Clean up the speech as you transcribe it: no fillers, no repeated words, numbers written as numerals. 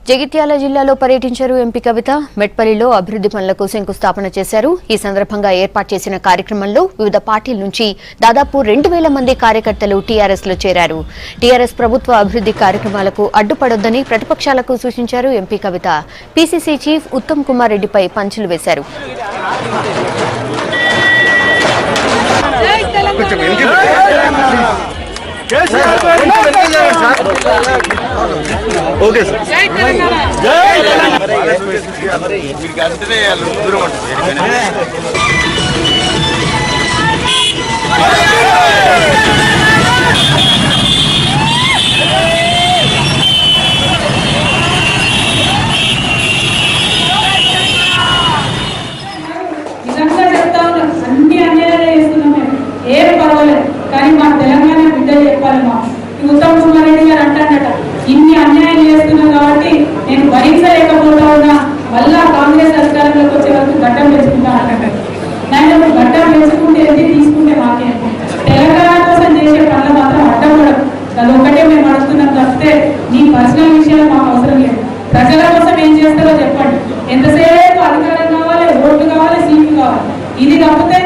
జగిత్యాల జిల్లాలో పర్యటించారు ఎంపీ కవిత. మెట్పల్లిలో అభివృద్ధి పనులకు శంకుస్థాపన చేశారు. ఈ సందర్భంగా ఏర్పాటు చేసిన కార్యక్రమంలో వివిధ పార్టీల నుంచి దాదాపు 2000 మంది కార్యకర్తలు టీఆర్ఎస్ లో చేరారు. టీఆర్ఎస్ ప్రభుత్వ అభివృద్ధి కార్యక్రమాలకు అడ్డుపడొద్దని ప్రతిపక్షాలకు సూచించారు ఎంపీ కవిత. పీసీసీ చీఫ్ ఉత్తమ్ కుమార్ రెడ్డిపై పంచులు వేశారు. Okay sir. నిజంగా చెప్తా ఉన్నాం, అన్ని అన్యాయాలు చేస్తున్నాం మేము, ఏం పర్వాలేదు. కానీ మా తెలంగాణ బిడ్డలు చెప్పాలి. మా ఉత్తమ్ కుమార్ రెడ్డి గారు అంటాడట, ఇన్ని అన్యాయాలు చేస్తున్నాం కాబట్టి నేను భరించలేకపోతా ఉన్నా, మళ్ళా కాంగ్రెస్ అధికారంలోకి వచ్చే వరకు గడ్డం పెంచుకుంటా అంటాడు. నేను గడ్డం పెంచుకుంటే ఏంటి, తీసుకుంటే మాకే. తెలంగాణ కోసం చేసే పనులు మాత్రం అడ్డపడదు. అది ఒక్కటే మేము అడుగుతున్నాం తప్పితే నీ పర్సనల్ విషయాలు మాకు అవసరం లేదు. ప్రజల కోసం ఏం చేస్తారో చెప్పండి. ఎంతసేపు అధికారం కావాలి, ఓట్లు కావాలి, సీట్లు కావాలి, ఇది తప్పితే